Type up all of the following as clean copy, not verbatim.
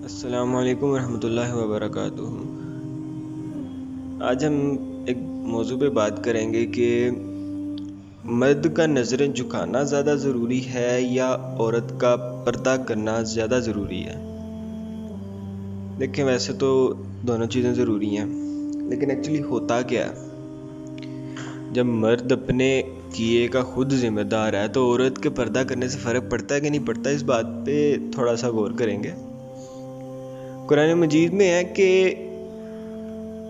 अस्सलामु अलैकुम रहमतुल्लाहि व बरकातुहू। आज हम एक मौजू पे बात करेंगे कि मर्द का नज़रें झुकाना ज़्यादा ज़रूरी है या औरत का पर्दा करना ज़्यादा ज़रूरी है। देखिए, वैसे तो दोनों चीज़ें ज़रूरी हैं, लेकिन एक्चुअली होता क्या है, जब मर्द अपने किए का खुद जिम्मेदार है तो औरत के पर्दा करने से फ़र्क पड़ता है कि नहीं पड़ता, इस बात पे थोड़ा सा गौर करेंगे। कुरान मजीद में है कि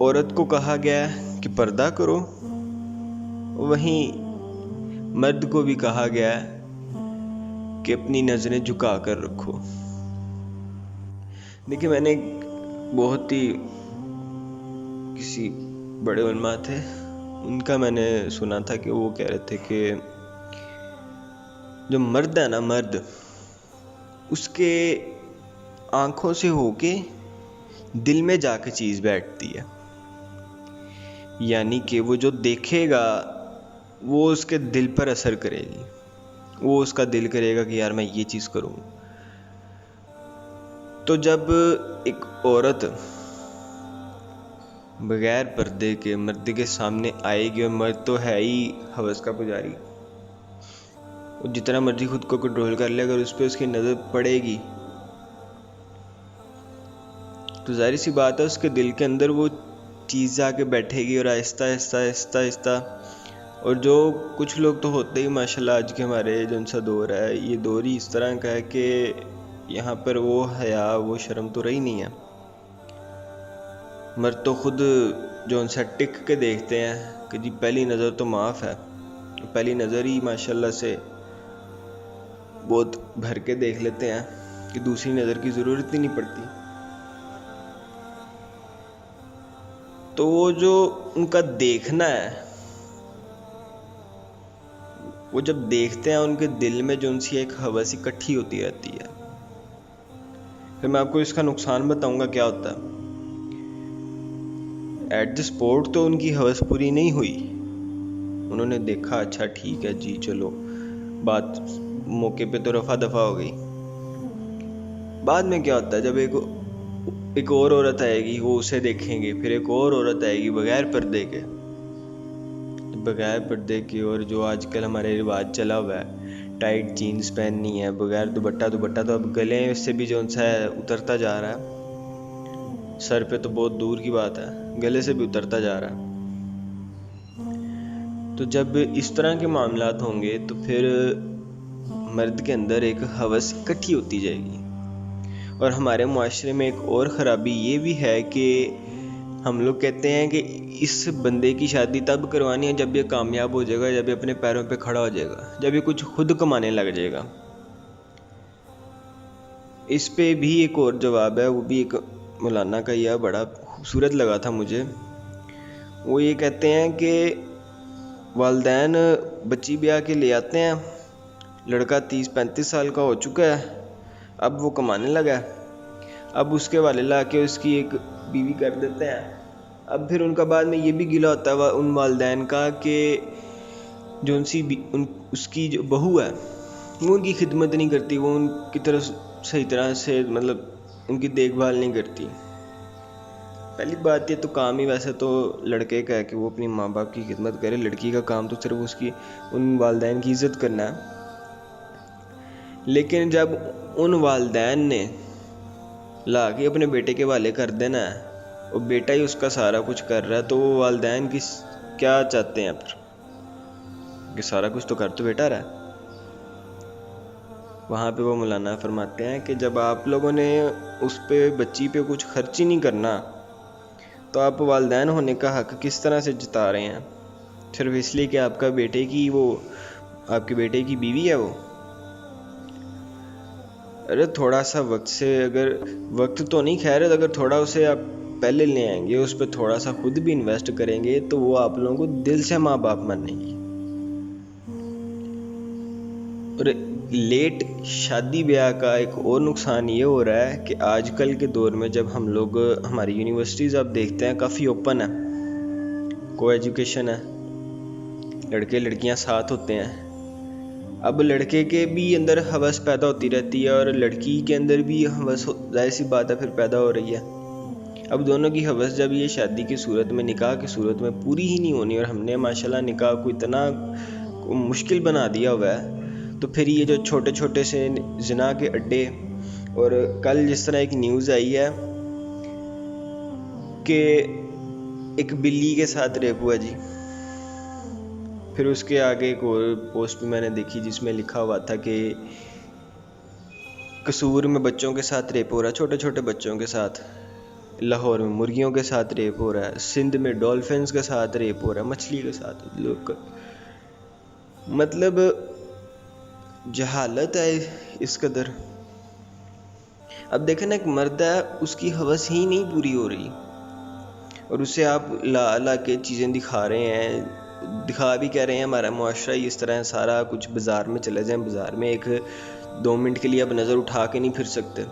औरत को कहा गया है कि पर्दा करो, वहीं मर्द को भी कहा गया है कि अपनी नज़रें झुका कर रखो। देखिए, मैंने बहुत ही किसी बड़े उलमा थे, उनका मैंने सुना था कि वो कह रहे थे कि जो मर्द है ना, मर्द उसके आँखों से होके दिल में जाके चीज़ बैठती है। यानी कि वो जो देखेगा वो उसके दिल पर असर करेगी, वो उसका दिल करेगा कि यार मैं ये चीज़ करूँ। तो जब एक औरत बगैर पर्दे के मर्द के सामने आएगी, और मर्द तो है ही हवस का पुजारी, वो जितना मर्जी खुद को कंट्रोल कर ले, अगर उस पर उसकी नज़र पड़ेगी तो जाहिर सी बात है उसके दिल के अंदर वो चीज़ जाके बैठेगी, और आहिस्ता आहिस्ता आहिस्ता आहिस्ता। और जो कुछ लोग तो होते ही माशाल्लाह, आज के हमारे जो सा दौर है, ये दौर ही इस तरह का है कि यहाँ पर वो हया वो शर्म तो रही नहीं है। मर्द तो खुद जो उनसे टिक के देखते हैं कि जी पहली नज़र तो माफ़ है, पहली नज़र ही माशाल्लाह से बहुत भर के देख लेते हैं कि दूसरी नज़र की ज़रूरत ही नहीं पड़ती। तो वो जो उनका देखना है, वो जब देखते हैं उनके दिल में जो उनसी एक हवस इकट्ठी होती रहती है। फिर मैं आपको इसका नुकसान बताऊंगा क्या होता है। एट द स्पॉट तो उनकी हवस पूरी नहीं हुई, उन्होंने देखा अच्छा ठीक है जी चलो, बात मौके पे तो रफा दफा हो गई। बाद में क्या होता है, जब एक और औरत आएगी, वो उसे देखेंगे, फिर एक और औरत आएगी बगैर पर्दे की, और जो आजकल हमारे रिवाज चला हुआ है टाइट जीन्स पहननी है, बगैर दुपट्टा तो अब गले से भी जो सा है उतरता जा रहा है, सर पे तो बहुत दूर की बात है, गले से भी उतरता जा रहा है। तो जब इस तरह के मामलात होंगे तो फिर मर्द के अंदर एक हवस इकट्ठी होती जाएगी। और हमारे मुआशरे में एक और ख़राबी ये भी है कि हम लोग कहते हैं कि इस बंदे की शादी तब करवानी है जब ये कामयाब हो जाएगा, जब ये अपने पैरों पे खड़ा हो जाएगा, जब ये कुछ खुद कमाने लग जाएगा। इस पे भी एक और जवाब है, वो भी एक मौलाना का, यह बड़ा खूबसूरत लगा था मुझे। वो ये कहते हैं कि वालिदैन बच्ची ब्याह के ले आते हैं, लड़का 30-35 साल का हो चुका है, अब वो कमाने लगा है, अब उसके वाले ला के उसकी एक बीवी कर देते हैं। अब फिर उनका बाद में ये भी गिला होता है उन वालिदैन का कि जो उसकी जो बहू है वो उनकी खिदमत नहीं करती, वो उनकी तरफ सही तरह से मतलब उनकी देखभाल नहीं करती। पहली बात ये तो काम ही वैसे तो लड़के का है कि वो अपनी माँ बाप की खिदमत करे, लड़की का काम तो सिर्फ उसकी उन वालिदैन की इज़्ज़त करना है। लेकिन जब उन वालिदैन ने ला के अपने बेटे के वाले कर देना है और बेटा ही उसका सारा कुछ कर रहा है, तो वो वालिदैन की क्या चाहते हैं फिर कि सारा कुछ तो कर तो बेटा रहा है। वहाँ पे वो मौलाना फरमाते हैं कि जब आप लोगों ने उस पे बच्ची पे कुछ खर्च ही नहीं करना, तो आप वालिदैन होने का हक किस तरह से जता रहे हैं, सिर्फ इसलिए कि आपके बेटे की बीवी है वो। अरे थोड़ा सा वक्त से, अगर वक्त तो नहीं खैर, अगर थोड़ा उसे आप पहले ले आएंगे, उस पर थोड़ा सा खुद भी इन्वेस्ट करेंगे, तो वो आप लोगों को दिल से माँ बाप मानेंगी। और लेट शादी ब्याह का एक और नुकसान ये हो रहा है कि आजकल के दौर में जब हम लोग, हमारी यूनिवर्सिटीज़ आप देखते हैं काफ़ी ओपन है, को एजुकेशन है, लड़के लड़कियां साथ होते हैं। अब लड़के के भी अंदर हवस पैदा होती रहती है और लड़की के अंदर भी हवस जाहिर सी बात है फिर पैदा हो रही है। अब दोनों की हवस जब ये शादी की सूरत में, निकाह की सूरत में पूरी ही नहीं होनी, और हमने माशाल्लाह निकाह को इतना मुश्किल बना दिया हुआ है, तो फिर ये जो छोटे छोटे से जिना के अड्डे। और कल जिस तरह एक न्यूज़ आई है कि एक बिल्ली के साथ रेप हुआ जी। फिर उसके आगे एक और पोस्ट भी मैंने देखी जिसमें लिखा हुआ था कि कसूर में बच्चों के साथ रेप हो रहा है, छोटे छोटे बच्चों के साथ। लाहौर में मुर्गियों के साथ रेप हो रहा है, सिंध में डॉल्फिन्स के साथ रेप हो रहा है, मछली के साथ। लोग मतलब जहालत है इस कदर। अब देखें ना, एक मर्द है, उसकी हवस ही नहीं पूरी हो रही और उसे आप ला ला के चीज़ें दिखा रहे हैं। दिखा भी कह रहे हैं हमारा मुआशरा इस तरह है, सारा कुछ बाज़ार में चले जाएं, बाज़ार में एक 2 मिनट के लिए आप नज़र उठा के नहीं फिर सकते।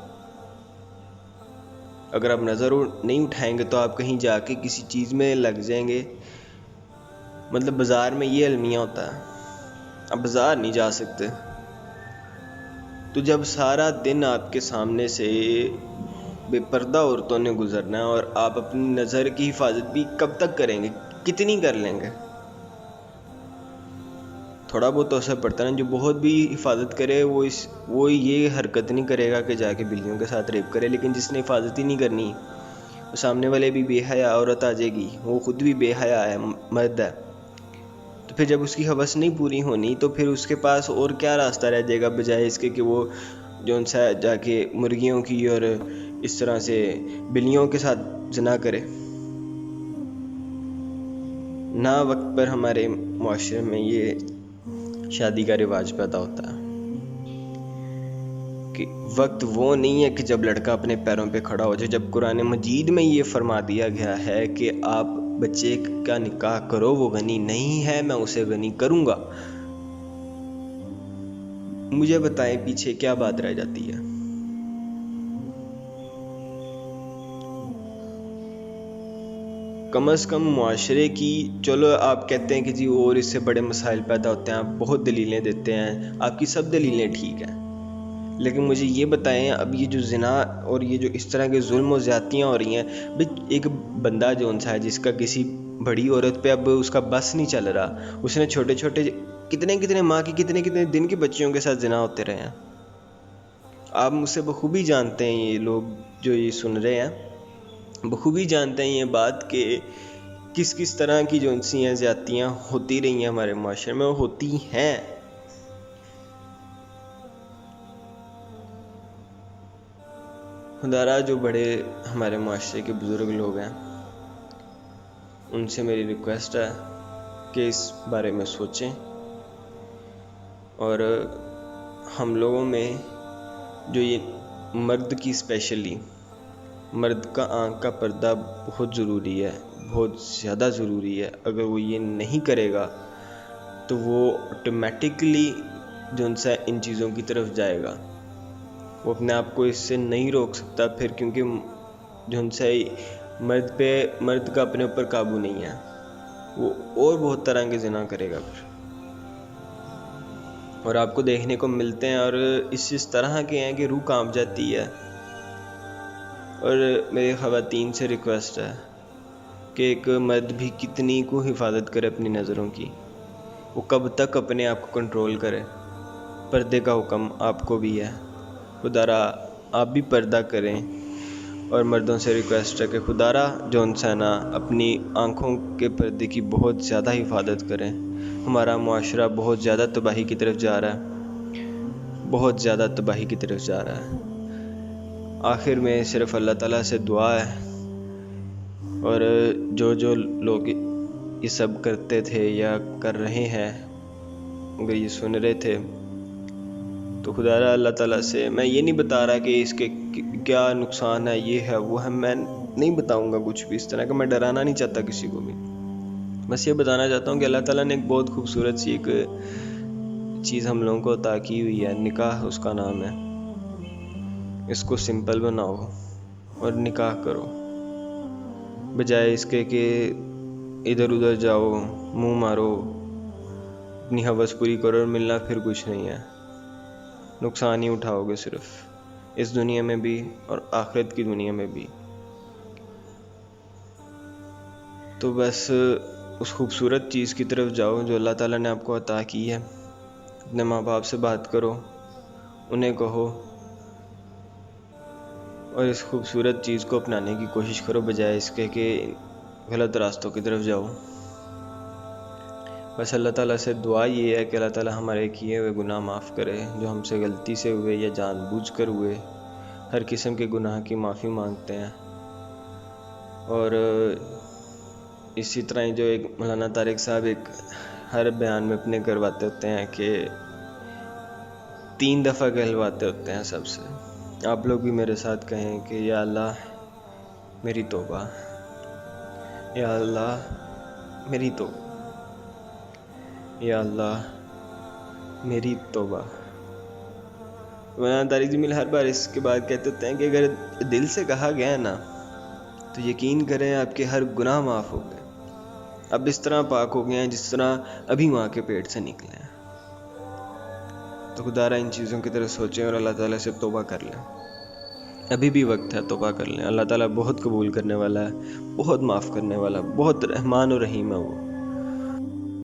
अगर आप नज़र नहीं उठाएंगे तो आप कहीं जाके किसी चीज़ में लग जाएंगे। मतलब बाज़ार में ये अलमिया होता है, आप बाज़ार नहीं जा सकते। तो जब सारा दिन आपके सामने से बेपर्दा औरतों ने गुजरना है और आप अपनी नज़र की हिफाजत भी कब तक करेंगे, कितनी कर लेंगे? थोड़ा बहुत तो असर पड़ता है ना। जो बहुत भी हिफाजत करे वो ये हरकत नहीं करेगा कि जाके बिल्लियों के साथ रेप करे, लेकिन जिसने हिफाजत ही नहीं करनी, वो सामने वाले भी बेहया औरत आ जाएगी, वो खुद भी बेहया है, मर्द है। तो फिर जब उसकी हवस नहीं पूरी होनी तो फिर उसके पास और क्या रास्ता रह जाएगा बजाय इसके कि वो जो उनसे जाके मुर्गियों की और इस तरह से बिल्लियों के साथ जना करे। ना वक्त पर हमारे मुआशरे में ये शादी का रिवाज पैदा होता है कि वक्त वो नहीं है कि जब लड़का अपने पैरों पे खड़ा हो जाए। जब कुरान मजीद में ये फरमा दिया गया है कि आप बच्चे का निकाह करो, वो गनी नहीं है, मैं उसे गनी करूंगा, मुझे बताएं पीछे क्या बात रह जाती है? कम से कम मुआशरे की, चलो आप कहते हैं कि जी और इससे बड़े मसाइल पैदा होते हैं, आप बहुत दलीलें देते हैं, आपकी सब दलीलें ठीक हैं, लेकिन मुझे ये बताएं अब ये जो जिना और ये जो इस तरह के जुल्म और ज़्यादतियाँ हो रही हैं, भाई एक बंदा जो है जिसका किसी बड़ी औरत पे अब उसका बस नहीं चल रहा, उसने छोटे छोटे कितने माँ की कितने दिन के बच्चियों के साथ जिना होते रहे हैं। आप मुझसे बखूबी जानते हैं, ये लोग जो ये सुन रहे हैं बखूबी जानते हैं ये बात कि किस किस तरह की जो उनसी ज़्यादतियाँ होती रही हैं हमारे माशरे में, होती हैं। खुदारा जो बड़े हमारे माशरे के बुज़ुर्ग लोग हैं उनसे मेरी रिक्वेस्ट है कि इस बारे में सोचें और हम लोगों में जो ये मर्द की स्पेशली मर्द का आँख का पर्दा बहुत ज़रूरी है, बहुत ज़्यादा ज़रूरी है। अगर वो ये नहीं करेगा तो वो ऑटोमेटिकली जो उनसे इन चीज़ों की तरफ जाएगा, वो अपने आप को इससे नहीं रोक सकता फिर, क्योंकि जो उनसे मर्द का अपने ऊपर काबू नहीं है, वो और बहुत तरह के ज़िना करेगा फिर। और आपको देखने को मिलते हैं और इस तरह के हैं कि रूह कांप जाती है। और मेरी ख़वातीन से रिक्वेस्ट है कि एक मर्द भी कितनी को हिफाजत करे अपनी नज़रों की, वो कब तक अपने आप को कंट्रोल करे। पर्दे का हुक्म आपको भी है, खुदारा आप भी पर्दा करें। और मर्दों से रिक्वेस्ट है कि खुदारा जो उनसे ना अपनी आँखों के पर्दे की बहुत ज़्यादा हिफाजत करें। हमारा मुआशरा बहुत ज़्यादा तबाही की तरफ जा रहा है, बहुत ज़्यादा तबाही की तरफ जा रहा है। आखिर में सिर्फ अल्लाह ताला से दुआ है, और जो लोग ये सब करते थे या कर रहे हैं, अगर ये सुन रहे थे तो खुदारा अल्लाह ताला से, मैं ये नहीं बता रहा कि इसके क्या नुकसान है, ये है वो है, मैं नहीं बताऊंगा कुछ भी इस तरह का, मैं डराना नहीं चाहता किसी को भी। बस ये बताना चाहता हूँ कि अल्लाह ताला ने एक बहुत खूबसूरत सी एक चीज़ हम लोगों को अता की हुई है, निकाह उसका नाम है। इसको सिंपल बनाओ और निकाह करो, बजाय इसके कि इधर उधर जाओ, मुंह मारो, अपनी हवस पूरी करो और मिलना फिर कुछ नहीं है, नुकसान ही उठाओगे सिर्फ, इस दुनिया में भी और आखिरत की दुनिया में भी। तो बस उस खूबसूरत चीज़ की तरफ जाओ जो अल्लाह ताला ने आपको अता की है। अपने माँ बाप से बात करो, उन्हें कहो और इस खूबसूरत चीज़ को अपनाने की कोशिश करो, बजाय इसके कि गलत रास्तों की तरफ जाओ। बस अल्लाह ताला से दुआ ये है कि अल्लाह ताला हमारे किए हुए गुनाह माफ़ करे, जो हमसे गलती से हुए या जानबूझकर हुए। हर किस्म के गुनाह की माफ़ी मांगते हैं। और इसी तरह ही जो एक मौलाना तारिक साहब एक हर बयान में अपने करवाते होते हैं कि 3 दफ़ा कहलवाते होते हैं सबसे, आप लोग भी मेरे साथ कहें कि या अल्लाह मेरी तौबा, या अल्लाह मेरी तौबा, या अल्लाह मेरी तौबा। मौलाना तारिक जमील हर बार इसके बाद कहते होते हैं कि अगर दिल से कहा गया है ना, तो यकीन करें आपके हर गुनाह माफ़ हो गए। अब इस तरह पाक हो गए हैं जिस तरह अभी माँ के पेट से निकले हैं। तो खुदारा इन चीज़ों की तरफ सोचें और अल्लाह ताला से तौबा कर लें। अभी भी वक्त है, तौबा कर लें। अल्लाह ताला बहुत कबूल करने वाला है, बहुत माफ़ करने वाला, बहुत रहमान और रहीम है वो।